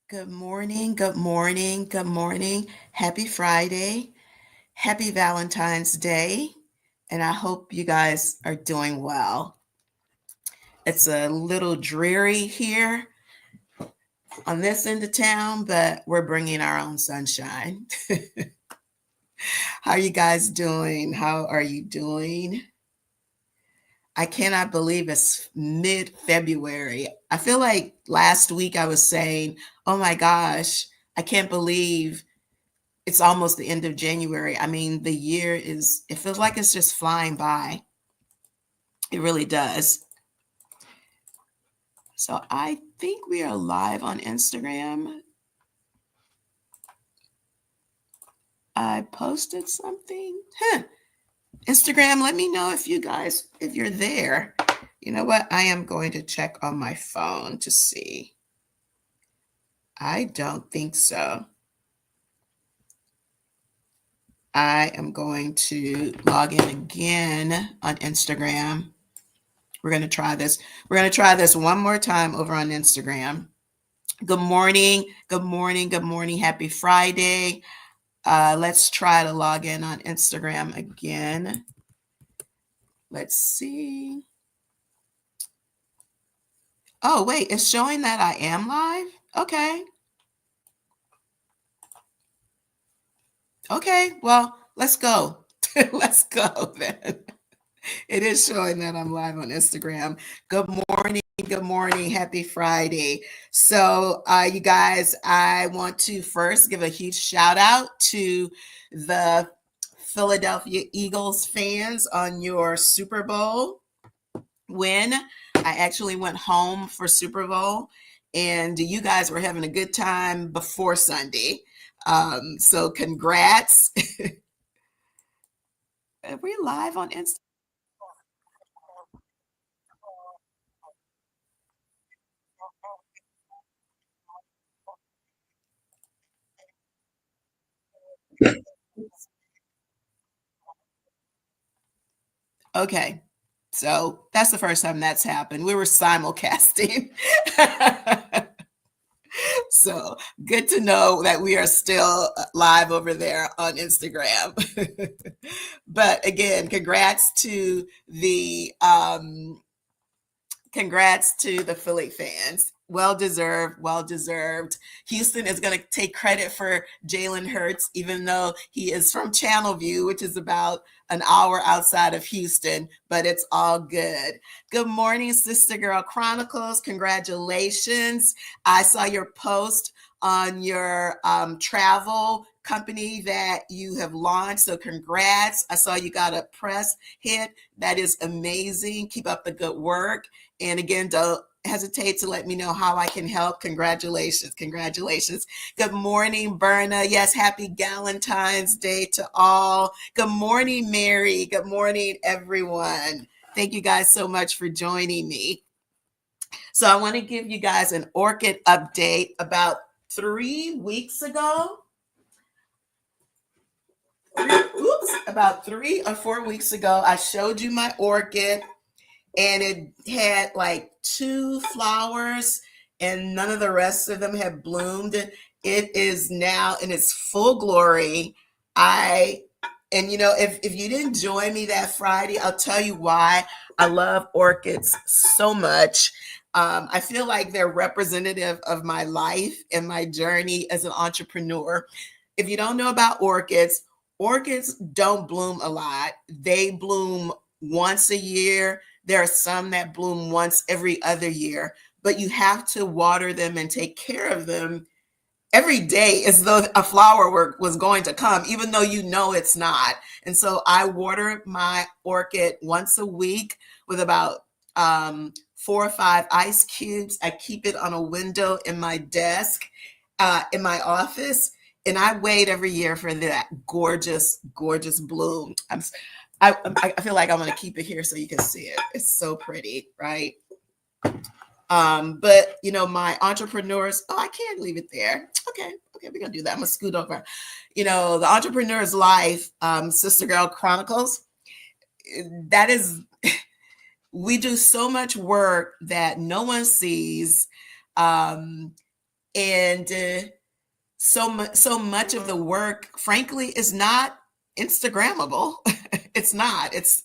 Good morning, good morning, good morning. Happy Friday. Happy Valentine's Day. And I hope you guys are doing well. It's a little dreary here on this end of town, but we're bringing our own sunshine. How are you guys doing? How are you doing? I cannot believe it's mid-February. I feel like last week I was saying, oh my gosh, I can't believe it's almost the end of January. I mean, the year it feels like it's just flying by. It really does. So I think we are live on Instagram. I posted something. Instagram, let me know if you're there. You know what? I am going to check on my phone to see. I don't think so. I am going to log in again on Instagram. We're going to try this. We're going to try this one more time over on Instagram. Good morning. Good morning. Good morning. Happy Friday. Let's try to log in on Instagram again. Let's see. Oh, wait, it's showing that I am live? Okay. Okay, well, let's go. Let's go then. It is showing that I'm live on Instagram. Good morning. Good morning. Happy Friday. So, you guys, I want to first give a huge shout out to the Philadelphia Eagles fans on your Super Bowl win. I actually went home for Super Bowl, and you guys were having a good time before Sunday. So, congrats. Are we live on Instagram? Okay. So that's the first time that's happened. We were simulcasting. So good to know that we are still live over there on Instagram. But again, congrats to the Philly fans. Well deserved, well deserved. Houston is going to take credit for Jalen Hurts, even though he is from Channelview, which is about an hour outside of Houston, but it's all good. Good morning, Sister Girl Chronicles. Congratulations. I saw your post on your travel company that you have launched. So congrats. I saw you got a press hit. That is amazing. Keep up the good work. And again, don't hesitate to let me know how I can help. Congratulations. Congratulations. Good morning, Berna. Yes, happy Galentine's Day to all. Good morning, Mary. Good morning, everyone. Thank you guys so much for joining me. So I want to give you guys an orchid update. About 3 weeks ago, about 3 or 4 weeks ago, I showed you my orchid, and it had like 2 flowers and none of the rest of them had bloomed. It is now in its full glory. If you didn't join me that Friday, I'll tell you why I love orchids so much. I feel like they're representative of my life and my journey as an entrepreneur. If you don't know about orchids, orchids don't bloom a lot. They bloom once a year. There are some that bloom once every other year, but you have to water them and take care of them every day as though a flower was going to come, even though you know it's not. And so I water my orchid once a week with about 4 or 5 ice cubes. I keep it on a window in my desk, in my office, and I wait every year for that gorgeous, gorgeous bloom. I feel like I'm going to keep it here so you can see it. It's so pretty, right? But my entrepreneurs, oh, I can't leave it there. Okay, we're gonna do that. I'm gonna scoot over. The entrepreneur's life, Sister Girl Chronicles. That is, we do so much work that no one sees, and so much of the work, frankly, is not Instagrammable. It's not. It's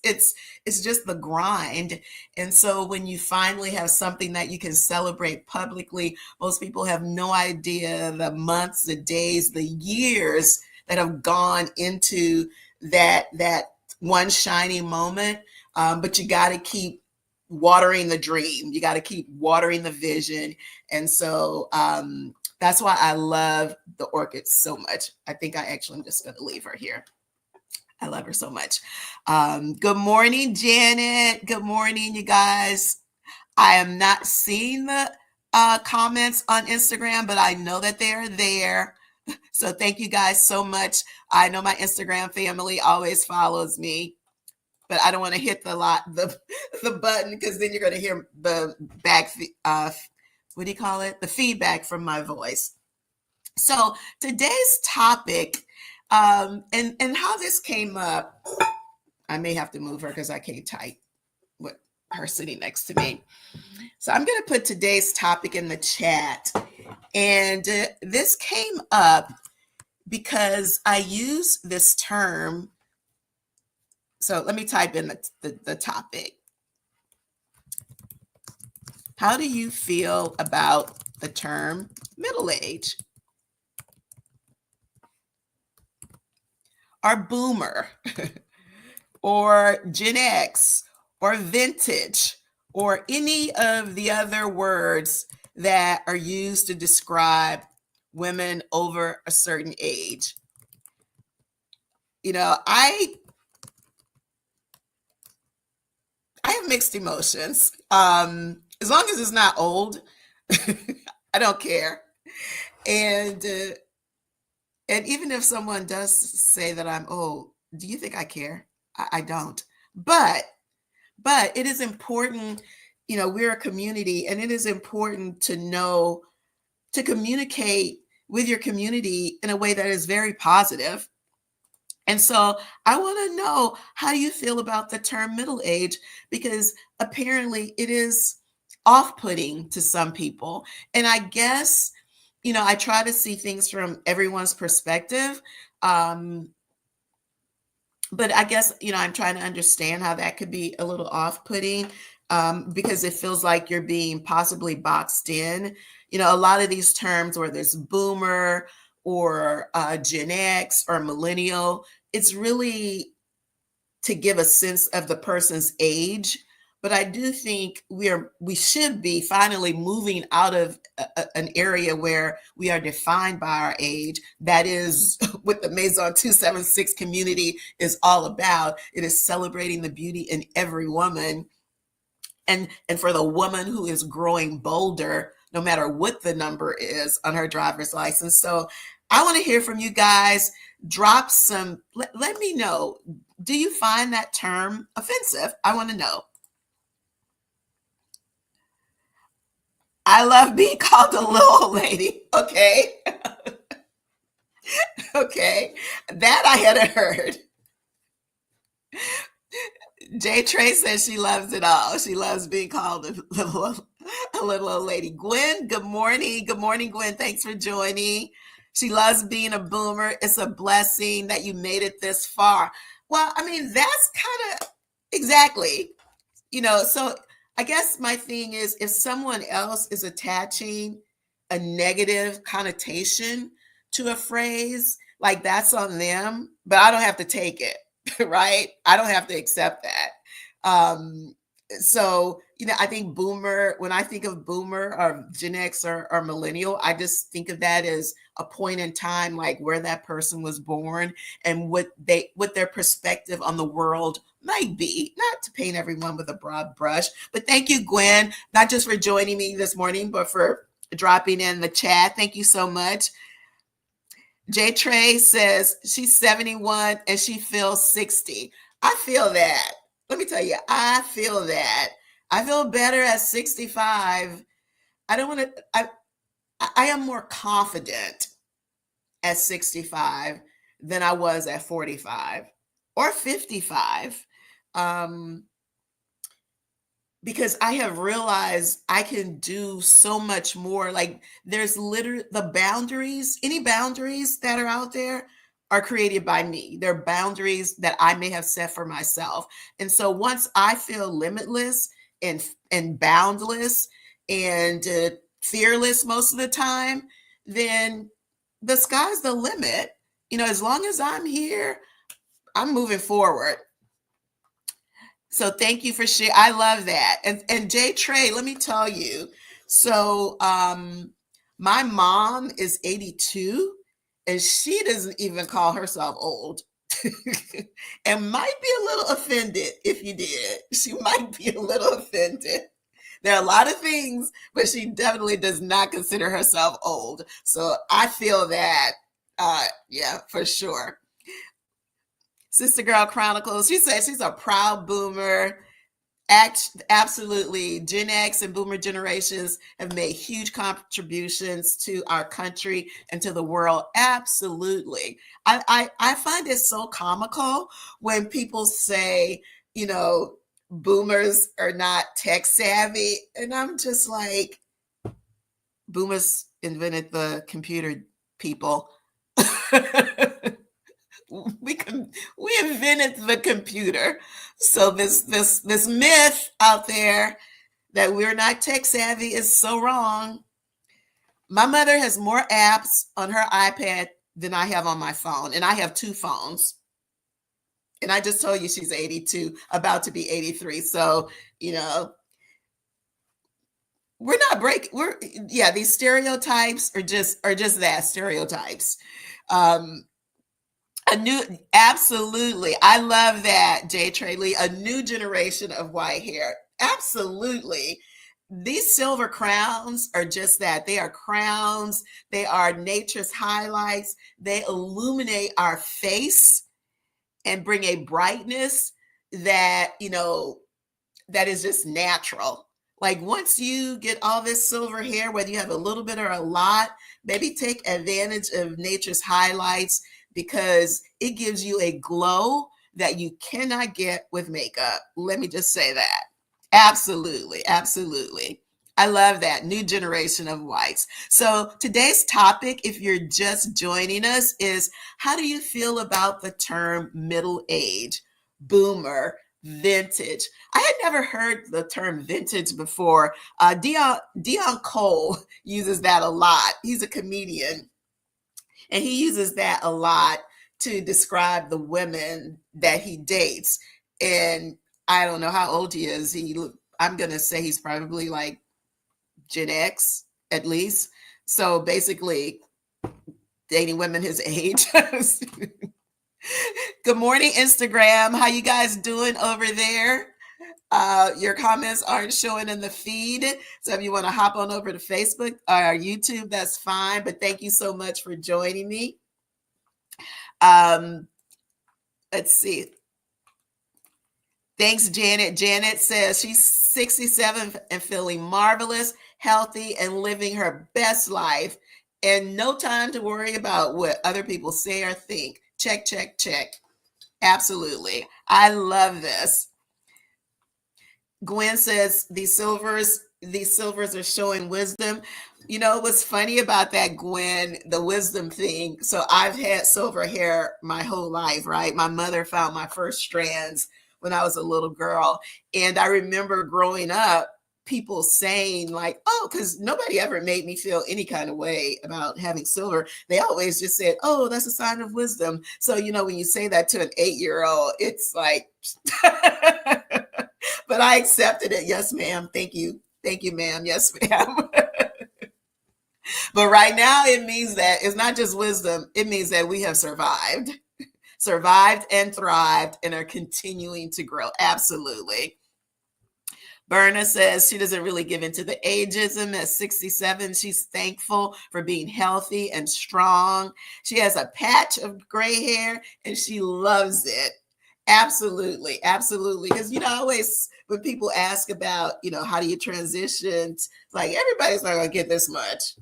just the grind. And so when you finally have something that you can celebrate publicly, most people have no idea the months, the days, the years that have gone into that one shiny moment. But you got to keep watering the dream. You got to keep watering the vision. And so that's why I love the orchids so much. I think I actually am just going to leave her here. I love her so much. Good morning, Janet. Good morning, you guys. I am not seeing the comments on Instagram, but I know that they are there. So thank you guys so much. I know my Instagram family always follows me, but I don't want to hit the button because then you're going to hear the back, what do you call it? The feedback from my voice. So today's topic, and how this came up, I may have to move her because I can't type with her sitting next to me. So I'm going to put today's topic in the chat. And this came up because I use this term. So let me type in the topic. How do you feel about the term middle age? Or boomer, or Gen X, or vintage, or any of the other words that are used to describe women over a certain age. I have mixed emotions. As long as it's not old, I don't care. And even if someone does say that I'm old, do you think I care? I don't. But it is important, we're a community, and it is important to know, to communicate with your community in a way that is very positive. And so I want to know, how do you feel about the term middle age? Because apparently it is off-putting to some people. And I guess, I try to see things from everyone's perspective. But I guess, I'm trying to understand how that could be a little off-putting, because it feels like you're being possibly boxed in. A lot of these terms, whether it's boomer or Gen X or millennial, it's really to give a sense of the person's age. But I do think we should be finally moving out of an area where we are defined by our age. That is what the Maison 276 community is all about. It is celebrating the beauty in every woman. And for the woman who is growing bolder, no matter what the number is on her driver's license. So I want to hear from you guys. Drop some, let me know. Do you find that term offensive? I want to know. I love being called a little old lady. Okay. Okay. That I hadn't heard. Jay Trey says she loves it all. She loves being called a little old lady. Gwen, good morning. Good morning, Gwen. Thanks for joining. She loves being a boomer. It's a blessing that you made it this far. Well, I mean, that's kind of exactly, so I guess my thing is, if someone else is attaching a negative connotation to a phrase, like, that's on them, but I don't have to take it, right? I don't have to accept that. So, I think boomer, when I think of boomer or Gen X or millennial, I just think of that as a point in time, like where that person was born and what their perspective on the world Might be, not to paint everyone with a broad brush. But thank you, Gwen, not just for joining me this morning, but for dropping in the chat. Thank you so much. J Trey says she's 71 and she feels 60. I feel that. Let me tell you, I feel that. I feel better at 65. I don't want to, I am more confident at 65 than I was at 45 or 55. Because I have realized I can do so much more. Like there's literally the boundaries, any boundaries that are out there are created by me. They're boundaries that I may have set for myself. And so once I feel limitless and boundless and fearless most of the time, then the sky's the limit. As long as I'm here, I'm moving forward. So thank you for sharing. I love that. And Jay Trey, let me tell you. So my mom is 82 and she doesn't even call herself old. And might be a little offended if you did. She might be a little offended. There are a lot of things, but she definitely does not consider herself old. So I feel that, yeah, for sure. Sister Girl Chronicles, she says she's a proud boomer. Absolutely. Gen X and boomer generations have made huge contributions to our country and to the world. Absolutely. I find it so comical when people say, boomers are not tech savvy. And I'm just like, boomers invented the computer, people. we invented the computer. So this myth out there that we're not tech savvy is so wrong. My mother has more apps on her iPad than I have on my phone, and I have 2 phones. And I just told you she's 82, about to be 83. So, we're not breaking. These stereotypes are just that, stereotypes. Absolutely. I love that, Jay Trey Lee. A new generation of white hair. Absolutely. These silver crowns are just that. They are crowns. They are nature's highlights. They illuminate our face and bring a brightness that, that is just natural. Like once you get all this silver hair, whether you have a little bit or a lot, maybe take advantage of nature's highlights, because it gives you a glow that you cannot get with makeup. Let me just say that. Absolutely. Absolutely. I love that. New generation of whites. So today's topic, if you're just joining us, is how do you feel about the term middle age, boomer, vintage? I had never heard the term vintage before. Dion Cole uses that a lot. He's a comedian. And he uses that a lot to describe the women that he dates. And I don't know how old he is. I'm going to say he's probably like Gen X at least. So basically dating women his age. Good morning, Instagram. How you guys doing over there? Your comments aren't showing in the feed. So if you want to hop on over to Facebook or YouTube, that's fine. But thank you so much for joining me. Let's see. Thanks, Janet. Janet says she's 67 and feeling marvelous, healthy, and living her best life. And no time to worry about what other people say or think. Check, check, check. Absolutely. I love this. Gwen says these silvers are showing wisdom. What's funny about that, Gwen, the wisdom thing? So I've had silver hair my whole life, right? My mother found my first strands when I was a little girl. And I remember growing up, people saying like, oh, because nobody ever made me feel any kind of way about having silver. They always just said, oh, that's a sign of wisdom. So, when you say that to an 8-year-old, it's like, but I accepted it. Yes, ma'am. Thank you. Thank you, ma'am. Yes, ma'am. But right now it means that it's not just wisdom. It means that we have survived. survived and thrived and are continuing to grow. Absolutely. Berna says she doesn't really give into the ageism. At 67, she's thankful for being healthy and strong. She has a patch of gray hair and she loves it. Absolutely, absolutely. Because, always when people ask about, how do you transition, it's like everybody's not going to get this much.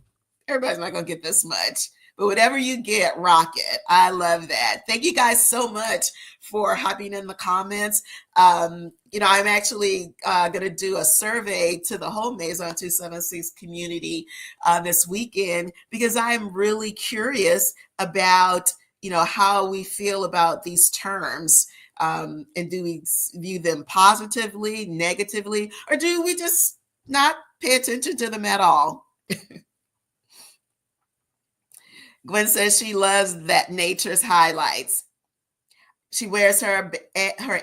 Everybody's not going to get this much. But whatever you get, rock it. I love that. Thank you guys so much for hopping in the comments. I'm actually going to do a survey to the whole Maison 276 community this weekend because I'm really curious about, how we feel about these terms. And do we view them positively, negatively, or do we just not pay attention to them at all? Gwen says she loves that nature's highlights. She wears her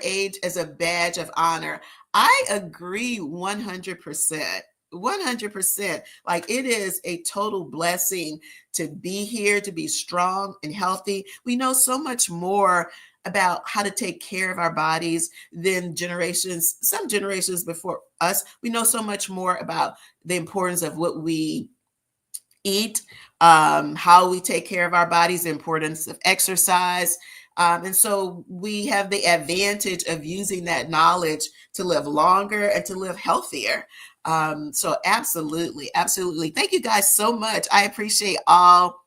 age as a badge of honor. I agree 100%. 100%. Like, it is a total blessing to be here, to be strong and healthy. We know so much more about how to take care of our bodies than some generations before us. We know so much more about the importance of what we eat, how we take care of our bodies, the importance of exercise. And so we have the advantage of using that knowledge to live longer and to live healthier. So absolutely, absolutely. Thank you guys so much. I appreciate all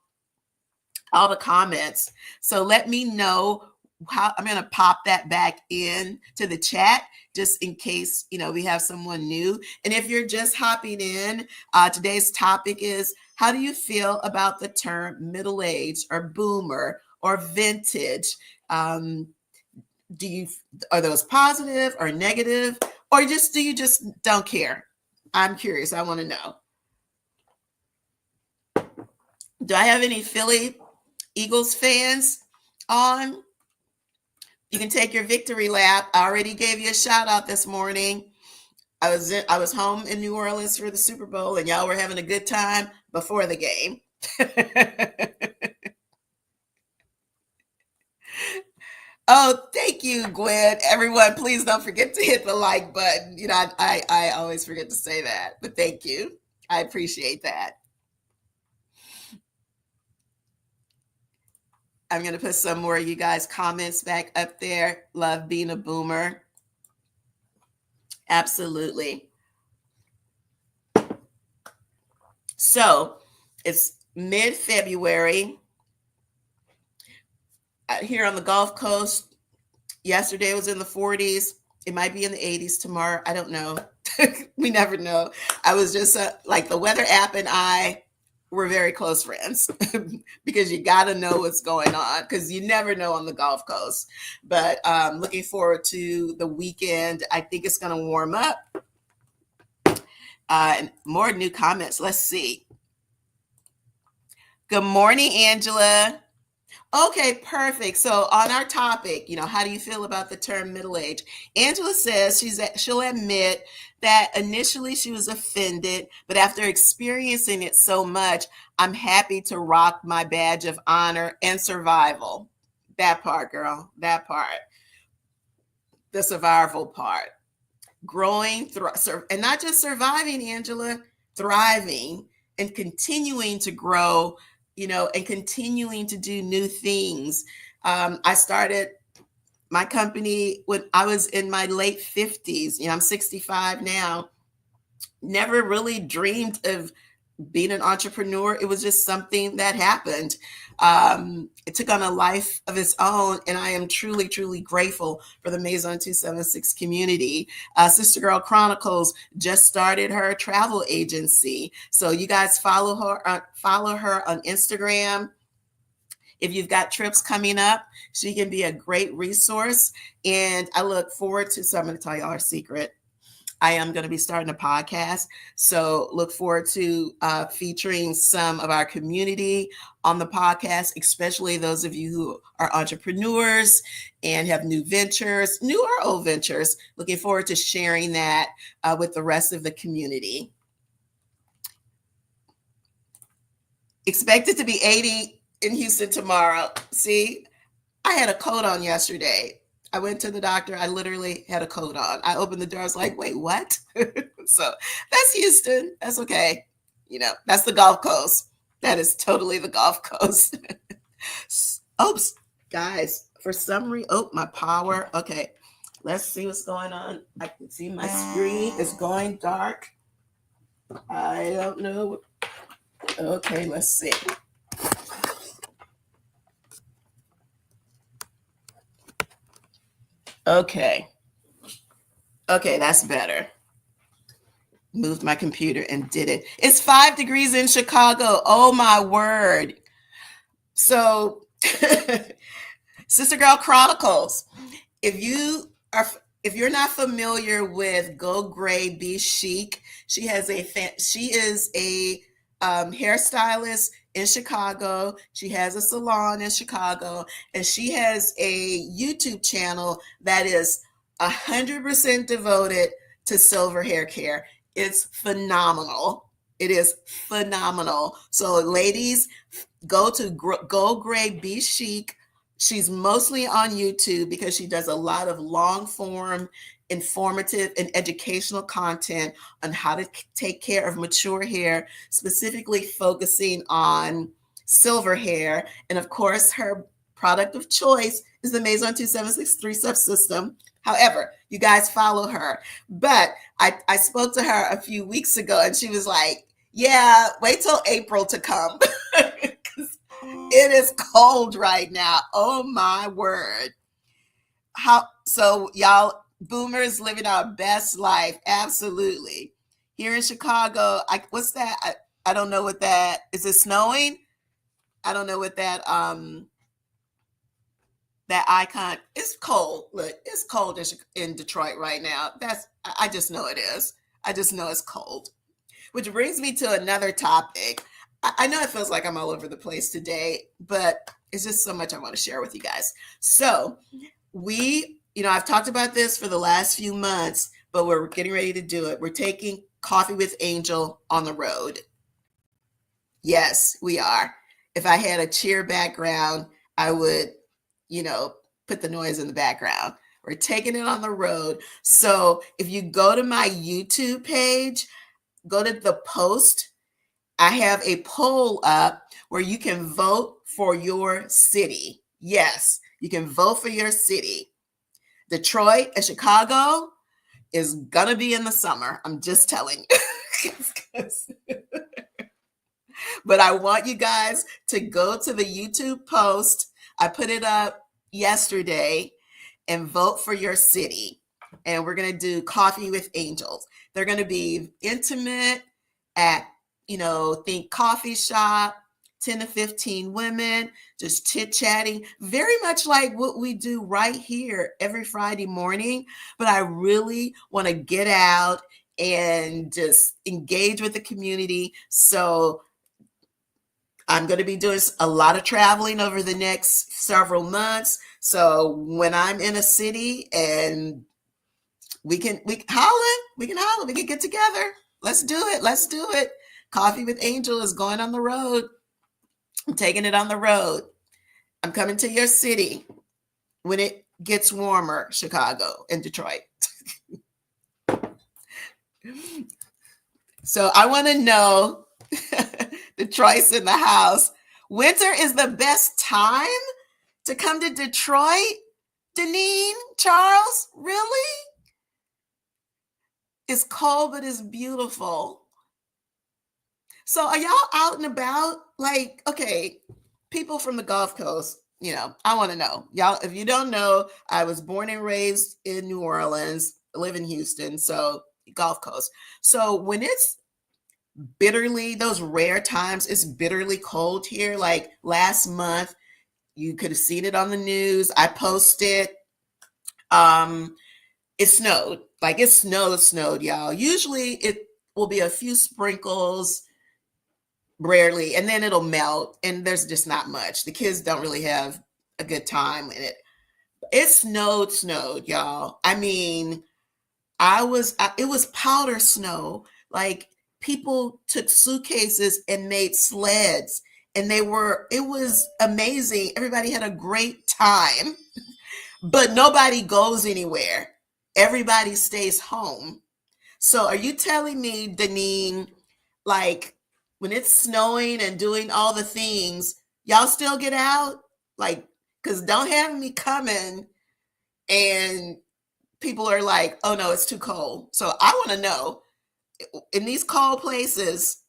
the comments. So let me know how. I'm going to pop that back in to the chat just in case, we have someone new. And if you're just hopping in, today's topic is, how do you feel about the term middle-aged or boomer or vintage? Are those positive or negative, or do you just don't care? I'm curious. I want to know. Do I have any Philly Eagles fans on? You can take your victory lap. I already gave you a shout out this morning. I was home in New Orleans for the Super Bowl, and y'all were having a good time before the game. Oh, thank you, Gwen. Everyone, please don't forget to hit the like button. I always forget to say that, but thank you. I appreciate that. I'm going to put some more of you guys' comments back up there. Love being a boomer. Absolutely. So it's mid-February here on the Gulf Coast. Yesterday was in the 40s. It might be in the 80s tomorrow. I don't know. We never know. I was just like, the weather app and I were very close friends because you got to know what's going on because you never know on the Gulf Coast. But looking forward to the weekend. I think it's going to warm up. And more new comments. Let's see. Good morning, Angela. Okay, perfect. So on our topic, how do you feel about the term middle age? Angela says she'll admit that initially she was offended, but after experiencing it so much, I'm happy to rock my badge of honor and survival. That part, girl, that part. The survival part. Growing, and not just surviving, Angela, thriving and continuing to grow, and continuing to do new things. I started my company when I was in my late 50s. I'm 65 now. Never really dreamed of being an entrepreneur. It was just something that happened. It took on a life of its own, and I am truly, truly grateful for the Maison 276 community. Sister Girl Chronicles just started her travel agency, so you guys follow her on Instagram. If you've got trips coming up, she can be a great resource, and I look forward to. So I'm going to tell you our secret. I am going to be starting a podcast. So look forward to featuring some of our community on the podcast, especially those of you who are entrepreneurs and have new ventures, new or old ventures. Looking forward to sharing that with the rest of the community. Expected to be 80 in Houston tomorrow. See, I had a coat on yesterday. I went to the doctor. I literally had a coat on. I opened the door. I was like, wait, what? So that's Houston. That's okay. That's the Gulf Coast. That is totally the Gulf Coast. Oops, guys, for some reason, my power. Okay, let's see what's going on. I can see my screen is going dark. I don't know. Okay, let's see. Okay, that's better. Moved my computer and did it. It's 5 degrees in Chicago. Oh my word. So, Sister Girl Chronicles, if you're not familiar with Go Gray Be Chic, she is a hairstylist in Chicago. She has a salon in Chicago, and she has a YouTube channel that is 100% devoted to silver hair care. It's phenomenal. It is phenomenal. So, ladies, go to Go Gray Be Chic. She's mostly on YouTube because she does a lot of long form, informative, and educational content on how to take care of mature hair, specifically focusing on silver hair. And of course, her product of choice is the Maison 276 3-step system. However, you guys follow her. But I spoke to her a few weeks ago and she was like, yeah, wait till April to come. It is cold right now. Oh my word. So y'all boomers living our best life. Absolutely. Here in Chicago, what's that? I don't know what that is. It snowing? I don't know what that icon. It's cold. Look, it's cold in Detroit right now. I just know it is. I just know it's cold. Which brings me to another topic. I know it feels like I'm all over the place today, but it's just so much I want to share with you guys. So I've talked about this for the last few months, but we're getting ready to do it. We're taking Coffee with Angel on the road. Yes, we are. If I had a cheer background, I would, put the noise in the background. We're taking it on the road. So if you go to my YouTube page, go to the post, I have a poll up where you can vote for your city. Yes, you can vote for your city. Detroit and Chicago is going to be in the summer. I'm just telling you. But I want you guys to go to the YouTube post. I put it up yesterday and vote for your city. And we're going to do Coffee with Angels. They're going to be intimate at, think coffee shop, 10 to 15 women, just chit-chatting, very much like what we do right here every Friday morning. But I really want to get out and just engage with the community. So I'm going to be doing a lot of traveling over the next several months. So when I'm in a city and we can holler, we can get together. Let's do it. Coffee with Angel is going on the road. I'm taking it on the road. I'm coming to your city when it gets warmer, Chicago and Detroit. So I want to know, Detroit's in the house. Winter is the best time to come to Detroit? Deneen, Charles, really? It's cold, but it's beautiful. So are y'all out and about? Like, okay, people from the Gulf Coast, I want to know. Y'all, if you don't know, I was born and raised in New Orleans, live in Houston, so Gulf Coast. So when it's those rare times, it's bitterly cold here. Like last month, you could have seen it on the news. I posted, it snowed. Like it snowed, y'all. Usually it will be a few sprinkles, rarely, and then it'll melt, and there's just not much. The kids don't really have a good time in it. It snowed, y'all. I mean, it was powder snow. Like people took suitcases and made sleds and it was amazing. Everybody had a great time, but nobody goes anywhere. Everybody stays home. So are you telling me, Deneen, like when it's snowing and doing all the things, y'all still get out? Like, because don't have me coming and people are like, oh no, it's too cold. So I want to know, in these cold places,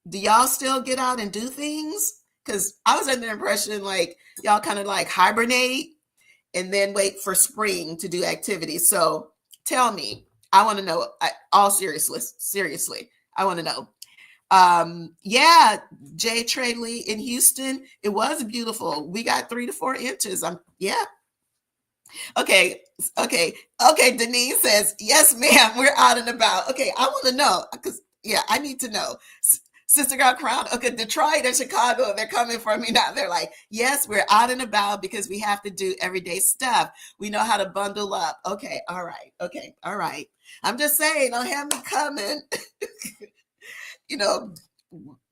do y'all still get out and do things? Because I was under the impression like y'all kind of like hibernate and then wait for spring to do activities. So tell me, I want to know. All seriously, I want to know. Yeah, Jay Trey Lee in Houston, it was beautiful. We got 3 to 4 inches. Yeah. Okay, okay. Denise says, yes, ma'am, we're out and about. Okay, I want to know because, yeah, I need to know. Sister Girl Crown, okay, Detroit and Chicago, they're coming for me now. They're like, yes, we're out and about because we have to do everyday stuff. We know how to bundle up. Okay, all right. Okay, all right. I'm just saying, don't have me coming, you know,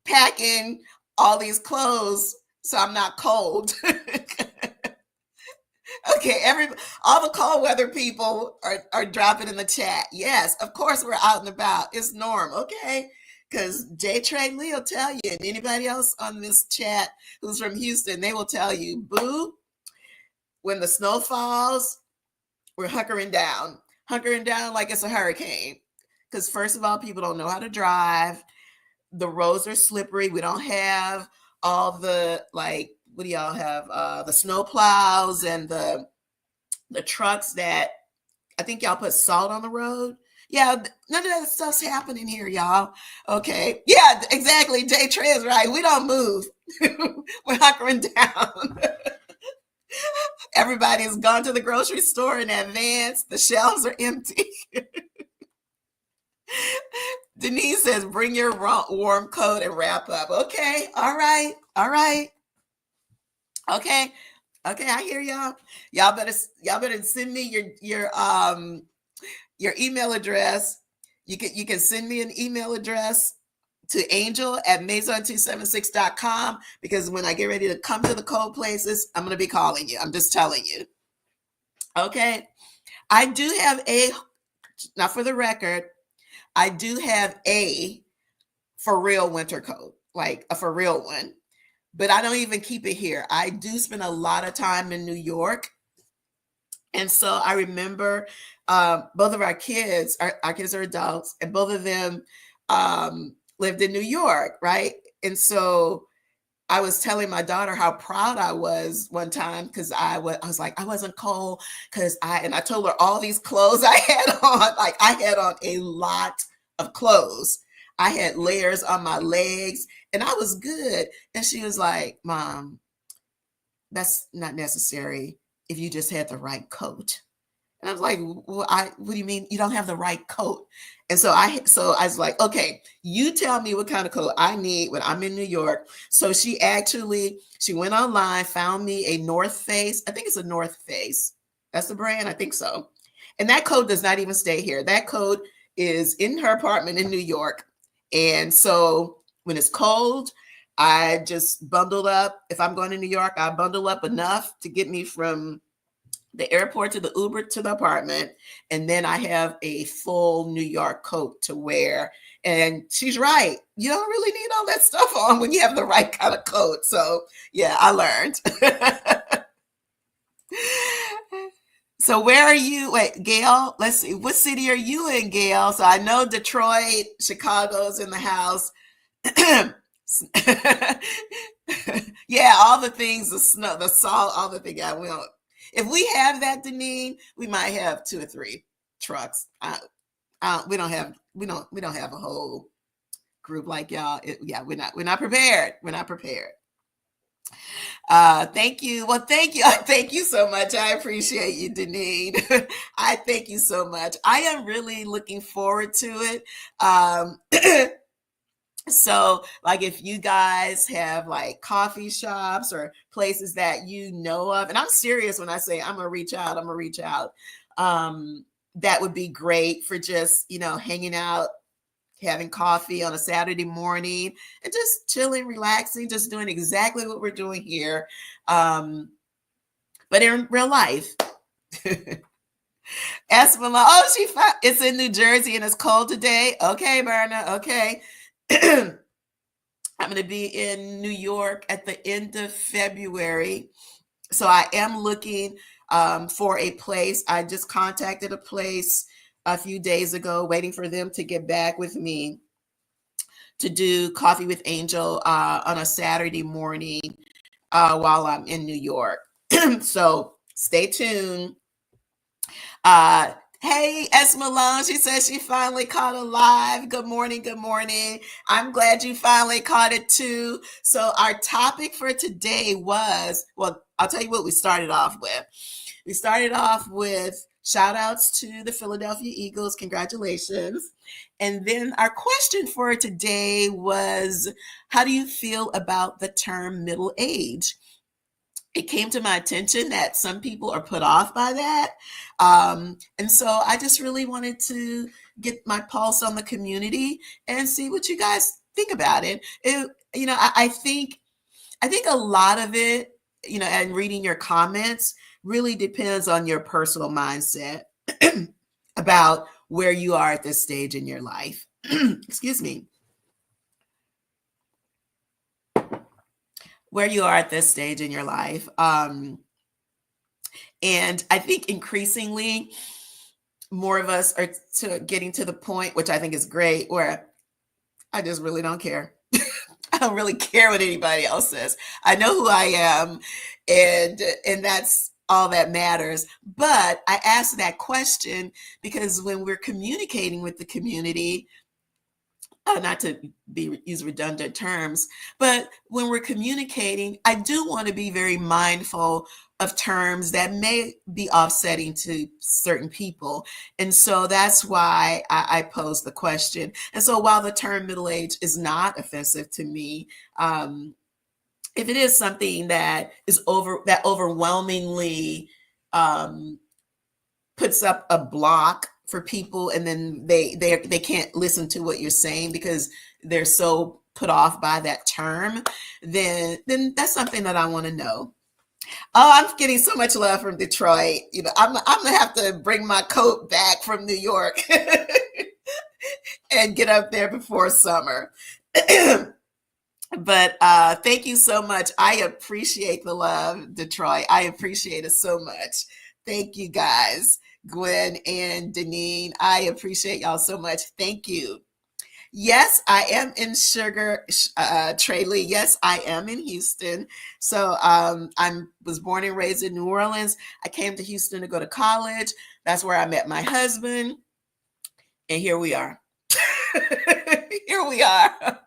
packing all these clothes so I'm not cold. Okay, all the cold weather people are dropping in the chat. Yes, of course we're out and about. It's Norm, okay? Because J Trey Lee will tell you, and anybody else on this chat who's from Houston, they will tell you, boo, when the snow falls, we're hunkering down like it's a hurricane. Because first of all, people don't know how to drive. The roads are slippery. We don't have all the, like, what do y'all have? The snow plows and the trucks that I think y'all put salt on the road. Yeah, none of that stuff's happening here, y'all. Okay. Yeah, exactly. Jay Trey is right. We don't move. We're hunkering down. Everybody's gone to the grocery store in advance. The shelves are empty. Denise says, bring your warm coat and wrap up. Okay. All right. All right. Okay. Okay. I hear y'all. Y'all better send me your email address. You can send me an email address to angel at maison276.com, because when I get ready to come to the cold places, I'm going to be calling you. I'm just telling you. Okay. I do have now for the record, I do have a for real winter coat, like a for real one, but I don't even keep it here. I do spend a lot of time in New York. And so I remember both of our kids are adults, and both of them lived in New York, right? And so I was telling my daughter how proud I was one time because I was like, I wasn't cold because I told her all these clothes I had on. Like, I had on a lot of clothes. I had layers on my legs and I was good. And she was like, Mom, that's not necessary if you just had the right coat. And I was like, well, what do you mean you don't have the right coat? And so I was like, okay, you tell me what kind of coat I need when I'm in New York. So she went online, found me a North Face. I think it's a North Face. That's the brand. I think so. And that coat does not even stay here. That coat is in her apartment in New York. And so when it's cold, I just bundled up. If I'm going to New York, I bundle up enough to get me from the airport to the Uber to the apartment. And then I have a full New York coat to wear. And she's right. You don't really need all that stuff on when you have the right kind of coat. So yeah, I learned. So where are you? Wait, Gail, let's see. What city are you in, Gail? So I know Detroit, Chicago's in the house. Yeah, all the things, the snow, the salt, all the things. Yeah, if we have that, Deneen, we might have 2 or 3 trucks. We don't have a whole group like y'all. Yeah, we're not prepared. We're not prepared. Thank you. Well, thank you. Thank you so much. I appreciate you, Deneen. I thank you so much. I am really looking forward to it. So like if you guys have like coffee shops or places that you know of, and I'm serious when I say I'm gonna reach out, that would be great for just, hanging out having coffee on a Saturday morning and just chilling, relaxing, just doing exactly what we're doing here. But in real life. Esmala, oh, it's in New Jersey and it's cold today. Okay, Berna, okay. I'm going to be in New York at the end of February. So I am looking for a place. I just contacted a place a few days ago, waiting for them to get back with me to do Coffee with Angel on a Saturday morning while I'm in New York. So stay tuned. Hey, Esmalone, she says she finally caught it live. Good morning, good morning. I'm glad you finally caught it too. So our topic for today was, well, I'll tell you what we started off with. We started off with shout outs to the Philadelphia Eagles. Congratulations. And then our question for today was, how do you feel about the term middle age? It came to my attention that some people are put off by that. And so I just really wanted to get my pulse on the community and see what you guys think about it. I think a lot of it, and reading your comments really depends on your personal mindset about where you are at this stage in your life. Excuse me. Where you are at this stage in your life. And I think increasingly more of us are getting to the point, which I think is great, where I just really don't care. I don't really care what anybody else says. I know who I am, and that's all that matters. But I asked that question because when we're communicating with the community, not to use redundant terms, but when we're communicating, I do want to be very mindful of terms that may be offsetting to certain people. And so that's why I posed the question. And so while the term middle age is not offensive to me, if it is something that overwhelmingly puts up a block for people, and then they can't listen to what you're saying because they're so put off by that term, then that's something that I want to know. Oh, I'm getting so much love from Detroit. I'm gonna have to bring my coat back from New York and get up there before summer. But thank you so much. I appreciate the love, Detroit. I appreciate it so much. Thank you, guys. Gwen and Deneen, I appreciate y'all so much. Thank you. Yes, I am in Sugar, Trey Lee. Yes, I am in Houston. So I was born and raised in New Orleans. I came to Houston to go to college. That's where I met my husband. And here we are. Here we are.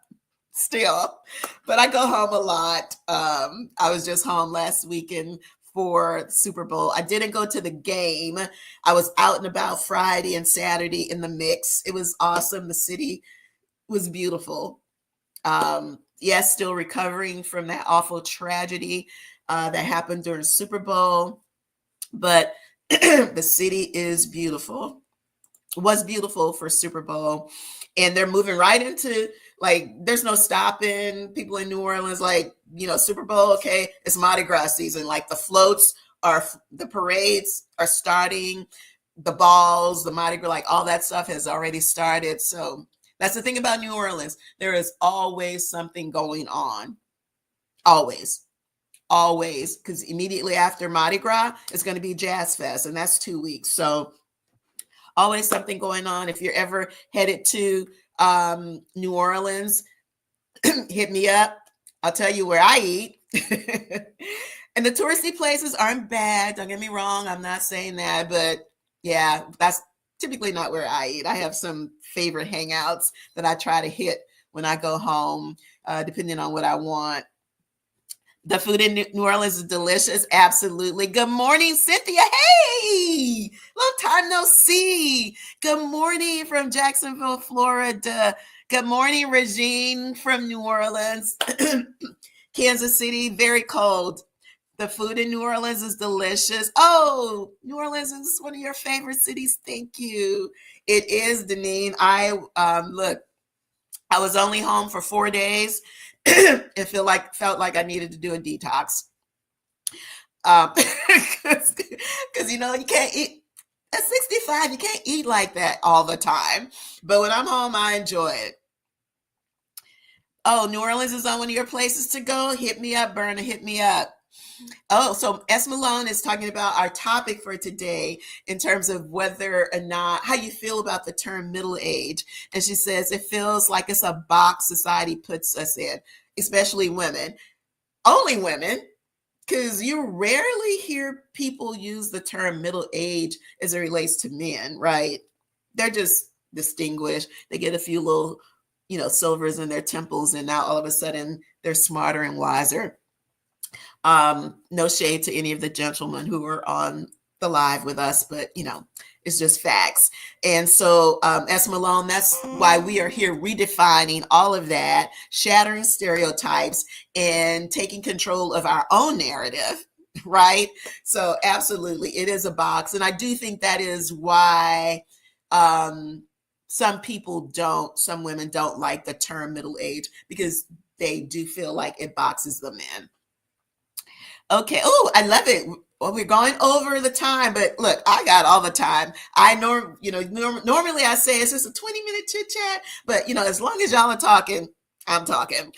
Still, but I go home a lot. I was just home last weekend for Super Bowl. I didn't go to the game. I was out and about Friday and Saturday in the mix. It was awesome. The city was beautiful. Yes, still recovering from that awful tragedy that happened during Super Bowl, but the city is beautiful. Was beautiful for Super Bowl, and they're moving right into, like, there's no stopping. People in New Orleans, like, Super Bowl, okay, it's Mardi Gras season. Like, the parades are starting, the balls, the Mardi Gras, like, all that stuff has already started. So that's the thing about New Orleans. There is always something going on. Always. Because immediately after Mardi Gras, it's going to be Jazz Fest, and that's 2 weeks. So always something going on. If you're ever headed to New Orleans, hit me up. I'll tell you where I eat. And the touristy places aren't bad. Don't get me wrong. I'm not saying that, but yeah, that's typically not where I eat. I have some favorite hangouts that I try to hit when I go home, depending on what I want. The food in New Orleans is delicious. Absolutely. Good morning, Cynthia. Hey, long time no see. Good morning from Jacksonville, Florida. Good morning, Regine from New Orleans. Kansas City, very cold. The food in New Orleans is delicious. Oh, New Orleans is one of your favorite cities. Thank you. It is, Deneen. Look, I was only home for 4 days. It felt like I needed to do a detox. Because you can't eat at 65. You can't eat like that all the time. But when I'm home, I enjoy it. Oh, New Orleans is on one of your places to go. Hit me up, Berna. Hit me up. Oh, so S. Malone is talking about our topic for today in terms of whether or not how you feel about the term middle age. And she says it feels like it's a box society puts us in, especially women. Only women, because you rarely hear people use the term middle age as it relates to men, right? They're just distinguished. They get a few little, silvers in their temples, and now all of a sudden they're smarter and wiser. No shade to any of the gentlemen who are on the live with us, but it's just facts. And so, S. Malone, that's why we are here redefining all of that, shattering stereotypes, and taking control of our own narrative, right? So, absolutely, it is a box. And I do think that is why some women don't like the term middle age, because they do feel like it boxes them in. Okay. Oh, I love it. Well, we're going over the time, but look, I got all the time. Normally I say it's just a 20-minute chit chat, but as long as y'all are talking, I'm talking.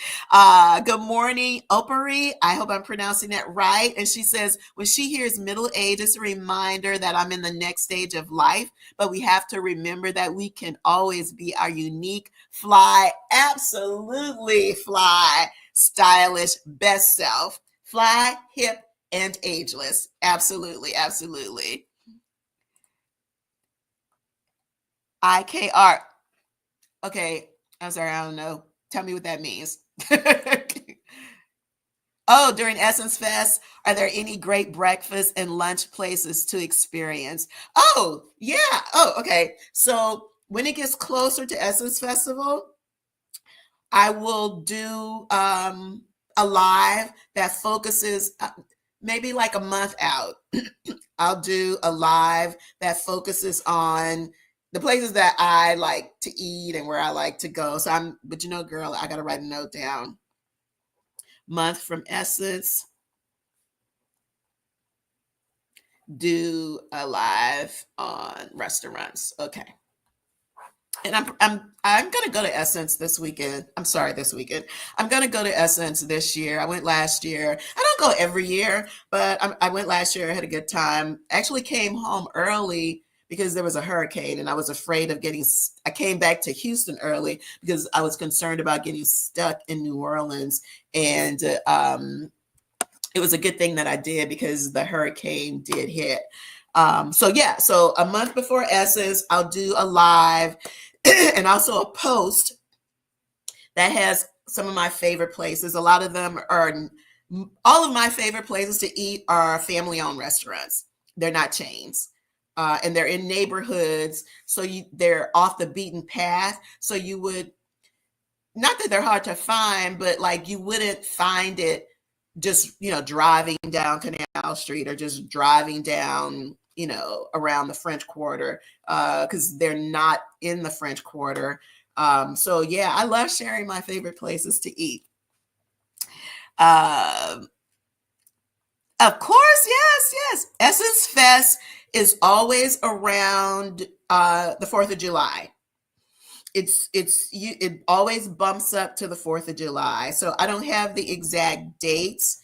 Good morning, Opari. I hope I'm pronouncing that right. And she says, when she hears middle age, it's a reminder that I'm in the next stage of life, but we have to remember that we can always be our unique, fly, absolutely fly, stylish, best self. Fly, hip, and ageless. Absolutely, absolutely. IKR. Okay, I'm sorry, I don't know. Tell me what that means. Oh, during Essence Fest, are there any great breakfast and lunch places to experience? Oh, yeah. Oh, okay. So when it gets closer to Essence Festival, I will do a live that focuses maybe like a month out. I'll do a live that focuses on the places that I like to eat and where I like to go. But girl, I got to write a note down. Month from Essence, do a live on restaurants. Okay. And I'm gonna go to Essence this weekend. I'm sorry, this weekend. I'm gonna go to Essence this year. I went last year. I don't go every year, but I went last year. I had a good time. Actually came home early because there was a hurricane, and I was afraid of getting. I came back to Houston early because I was concerned about getting stuck in New Orleans, and it was a good thing that I did because the hurricane did hit. So a month before Essence, I'll do a live and also a post that has some of my favorite places. All of my favorite places to eat are family-owned restaurants. They're not chains. And they're in neighborhoods, so they're off the beaten path. So you would, not that they're hard to find, but like you wouldn't find it just, driving down Canal Street or just driving down, around the French Quarter, because they're not in the French Quarter. So yeah, I love sharing my favorite places to eat. Of course, yes. Essence Fest is always around the 4th of July. It always bumps up to the 4th of July. So I don't have the exact dates.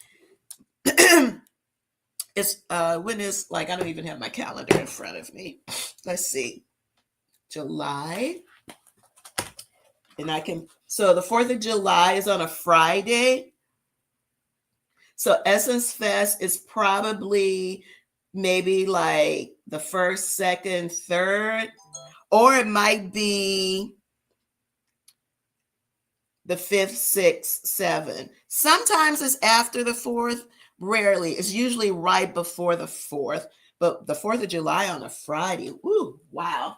It's when is, like, I don't even have my calendar in front of me. Let's see. July. And so the 4th of July is on a Friday. So Essence Fest is probably maybe like the 1st, 2nd, 3rd, or it might be the 5th, 6th, 7th. Sometimes it's after the 4th. Rarely. It's usually right before the 4th. But the 4th of July on a Friday. Ooh, wow.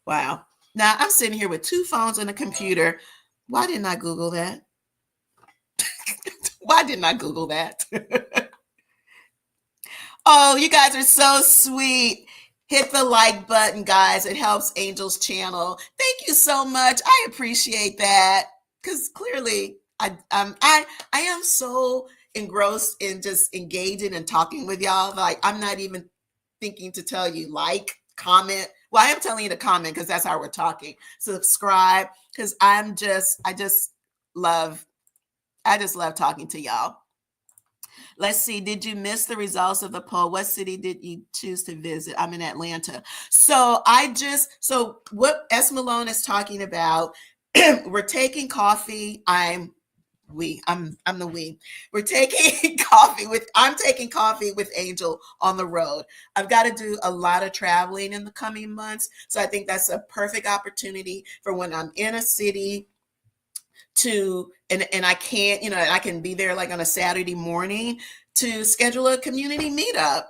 Wow. Now I'm sitting here with 2 phones and a computer. Why didn't I Google that? Why didn't I Google that? Oh, you guys are so sweet. Hit the like button, guys. It helps Angel's channel. Thank you so much. I appreciate that because clearly I am so engrossed in just engaging and talking with y'all. Like I'm not even thinking to tell you like, comment. Well, I am telling you to comment because that's how we're talking. Subscribe because love I just love talking to y'all. Let's see. Did you miss the results of the poll? What city did you choose to visit? I'm in Atlanta. So what S. Malone is talking about, we're taking coffee. I'm the we. We're taking I'm taking coffee with Angel on the road. I've got to do a lot of traveling in the coming months. So I think that's a perfect opportunity for when I'm in a city and I can't, I can be there like on a Saturday morning to schedule a community meetup,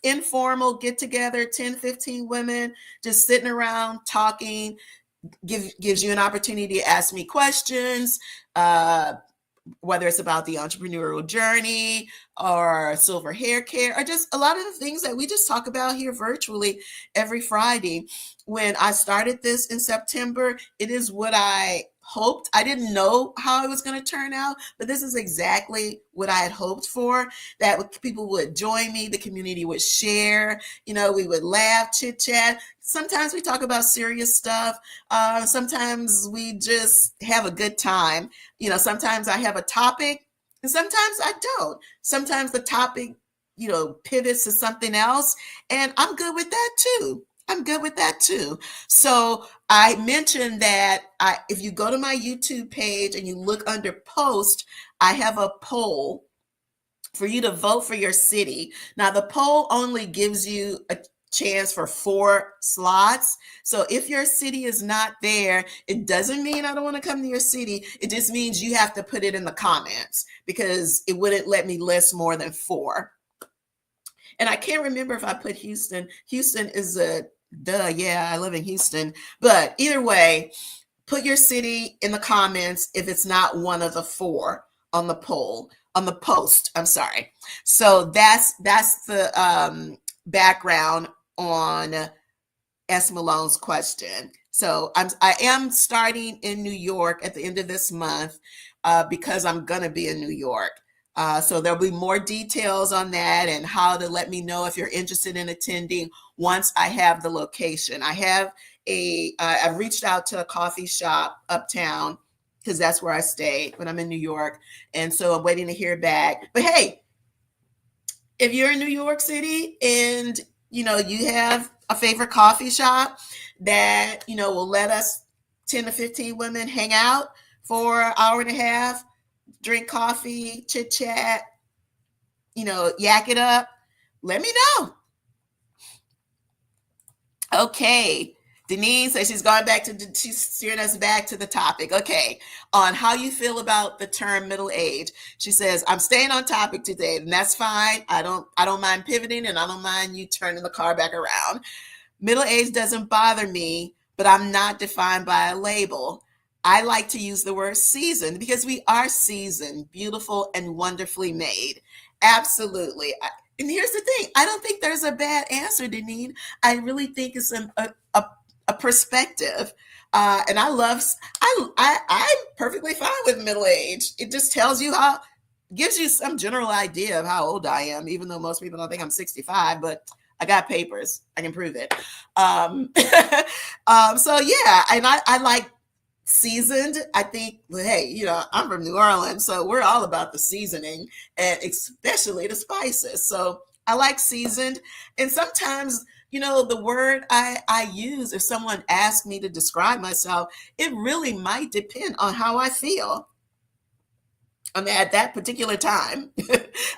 informal get together, 10, 15 women just sitting around talking, gives you an opportunity to ask me questions, whether it's about the entrepreneurial journey or silver hair care or just a lot of the things that we just talk about here virtually every Friday. When I started this in September, it is what I hoped. I didn't know how it was going to turn out, but this is exactly what I had hoped for, that people would join me, the community would share, we would laugh, chit chat. Sometimes we talk about serious stuff. Sometimes we just have a good time. Sometimes I have a topic and sometimes I don't. Sometimes the topic, pivots to something else, and I'm good with that too. So I mentioned that if you go to my YouTube page and you look under post, I have a poll for you to vote for your city. Now, the poll only gives you a chance for 4 slots. So if your city is not there, it doesn't mean I don't want to come to your city. It just means you have to put it in the comments because it wouldn't let me list more than 4. And I can't remember if I put Houston. Houston is I live in Houston. But either way, put your city in the comments if it's not one of the 4 on the post. I'm sorry. So that's the background on S. Malone's question. So I am starting in New York at the end of this month because I'm going to be in New York. So there'll be more details on that and how to let me know if you're interested in attending once I have the location. I've reached out to a coffee shop uptown because that's where I stay when I'm in New York. And so I'm waiting to hear back. But hey, if you're in New York City and, you have a favorite coffee shop that, will let us 10 to 15 women hang out for an hour and a half, drink coffee, chit chat, yak it up, let me know. Okay. Denise says she's steering us back to the topic. Okay. On how you feel about the term middle age. She says, I'm staying on topic today, and that's fine. I don't mind pivoting, and I don't mind you turning the car back around. Middle age doesn't bother me, but I'm not defined by a label. I like to use the word seasoned because we are seasoned, beautiful, and wonderfully made. Absolutely. And here's the thing. I don't think there's a bad answer, Deneen. I really think it's a perspective. And I'm perfectly fine with middle age. It just gives you some general idea of how old I am, even though most people don't think I'm 65, but I got papers. I can prove it. So yeah, and I like seasoned. I think, hey, I'm from New Orleans, so we're all about the seasoning and especially the spices. So I like seasoned. And sometimes, the word I use, if someone asks me to describe myself, it really might depend on how I feel. I mean, at that particular time,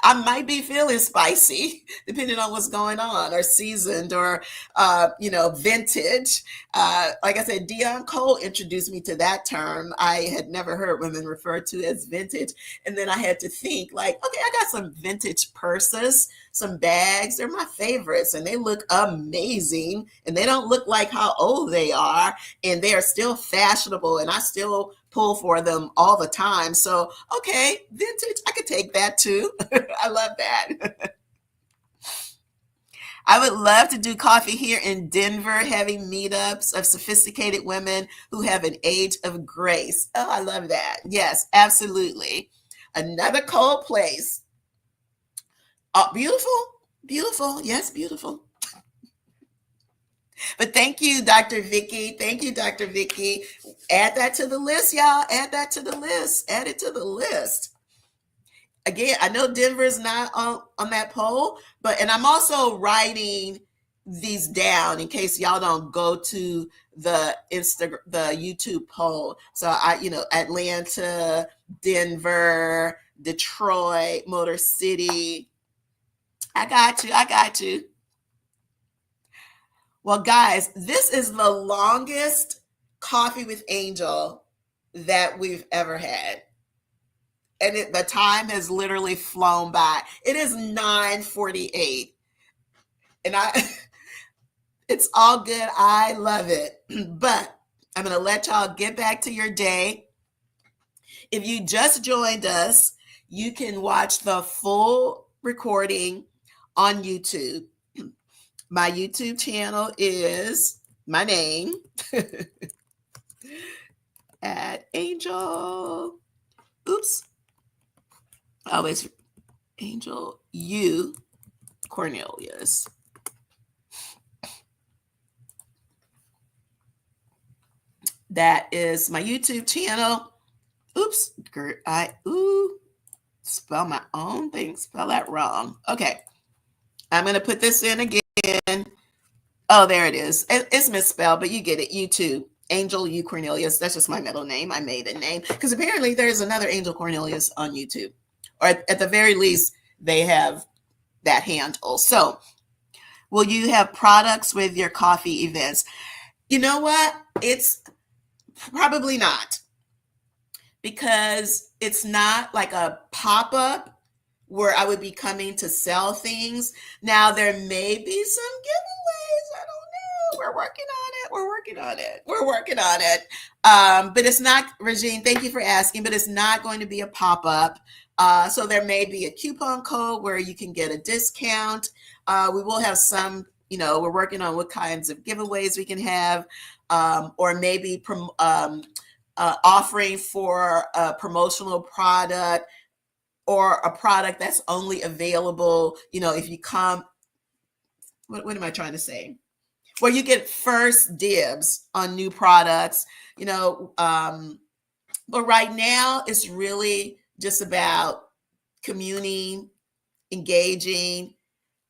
I might be feeling spicy, depending on what's going on, or seasoned, or vintage. Like I said, Dion Cole introduced me to that term. I had never heard women referred to as vintage, and then I had to think, like, okay, I got some vintage purses, some bags. They're my favorites, and they look amazing, and they don't look like how old they are, and they are still fashionable, and I still pull for them all the time. So, okay, vintage, I could take that too. I love that. I would love to do coffee here in Denver, having meetups of sophisticated women who have an age of grace. Oh, I love that. Yes, absolutely. Another cold place. Oh, beautiful, beautiful. Yes, beautiful. But thank you, Dr. Vicky. Thank you, Dr. Vicky. Add that to the list, y'all. Add that to the list. Add it to the list. Again, I know Denver's not on that poll, but and I'm also writing these down in case y'all don't go to the the YouTube poll. So Atlanta, Denver, Detroit, Motor City. I got you. I got you. Well, guys, this is the longest Coffee with Angel that we've ever had. And the time has literally flown by. It is 9:48. And it's all good. I love it. But I'm going to let y'all get back to your day. If you just joined us, you can watch the full recording on YouTube. My YouTube channel is my name at Angel. Oops. Always Angel U Cornelius. That is my YouTube channel. Oops. Spell my own thing. Spell that wrong. Okay. I'm going to put this in again. Oh, there it is. It's misspelled, but you get it. YouTube. Angel U Cornelius. That's just my middle name. I made a name because apparently there's another Angel Cornelius on YouTube. Or at the very least, they have that handle. So, will you have products with your coffee events? You know what? It's probably not, because it's not like a pop-up where I would be coming to sell things. Now, there may be some giveaways. I don't know. We're working on it. We're working on it. We're working on it. But it's not, Regine, thank you for asking, but it's not going to be a pop-up. So there may be a coupon code where you can get a discount. We will have some, we're working on what kinds of giveaways we can have, or maybe offering for a promotional product or a product that's only available, if you come, what am I trying to say? Where you get first dibs on new products, but right now it's really just about communing, engaging,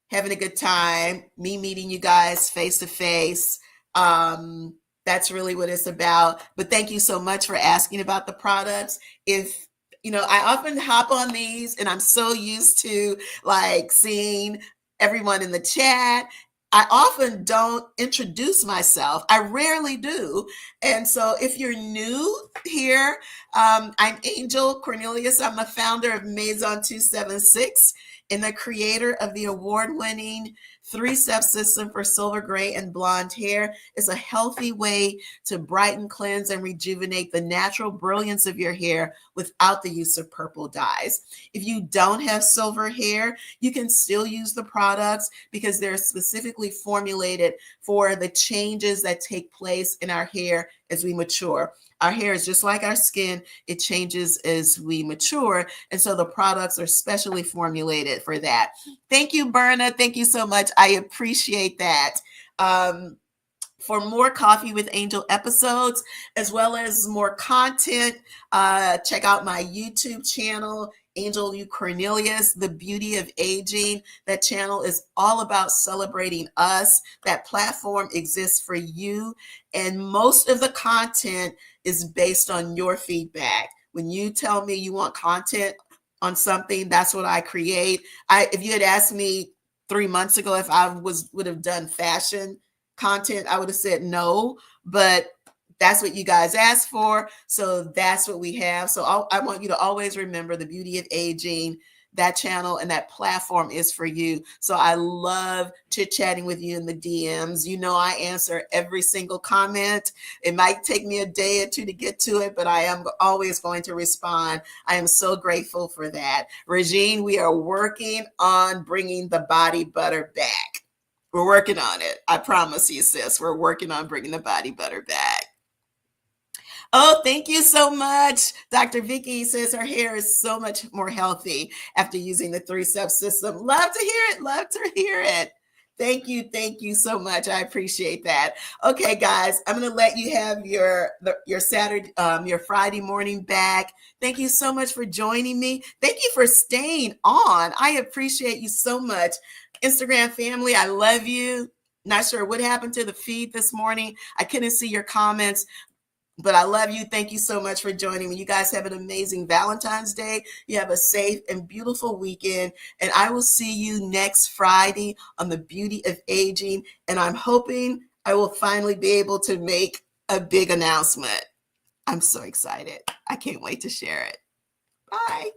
having a good time, me meeting you guys face to face. That's really what it's about. But thank you so much for asking about the products. If I often hop on these and I'm so used to like seeing everyone in the chat. I often don't introduce myself. I rarely do. And so if you're new here, I'm Angel Cornelius. I'm the founder of Maison 276 and the creator of the award-winning 3-step system for silver, gray, and blonde hair. Is a healthy way to brighten, cleanse, and rejuvenate the natural brilliance of your hair without the use of purple dyes. If you don't have silver hair, you can still use the products because they're specifically formulated for the changes that take place in our hair as we mature. Our hair is just like our skin. It changes as we mature. And so the products are specially formulated for that. Thank you, Berna. Thank you so much. I appreciate that. For more Coffee with Angel episodes, as well as more content, check out my YouTube channel, Angel U Cornelius, The Beauty of Aging. That channel is all about celebrating us. That platform exists for you. And most of the content is based on your feedback. When you tell me you want content on something, that's what I create. If you had asked me 3 months ago if I would have done fashion content, I would have said no, but that's what you guys asked for. So that's what we have. So I want you to always remember The Beauty of Aging. That channel and that platform is for you. So I love chit-chatting with you in the DMs. I answer every single comment. It might take me a day or two to get to it, but I am always going to respond. I am so grateful for that. Regine, we are working on bringing the body butter back. We're working on it. I promise you, sis. We're working on bringing the body butter back. Oh, thank you so much. Dr. Vicky says her hair is so much more healthy after using the 3-step system. Love to hear it. Love to hear it. Thank you. Thank you so much. I appreciate that. Okay, guys, I'm going to let you have your Saturday, your Friday morning back. Thank you so much for joining me. Thank you for staying on. I appreciate you so much. Instagram family, I love you. Not sure what happened to the feed this morning. I couldn't see your comments, but I love you. Thank you so much for joining me. You guys have an amazing Valentine's Day. You have a safe and beautiful weekend. And I will see you next Friday on the beauty of aging. And I'm hoping I will finally be able to make a big announcement. I'm so excited. I can't wait to share it. Bye.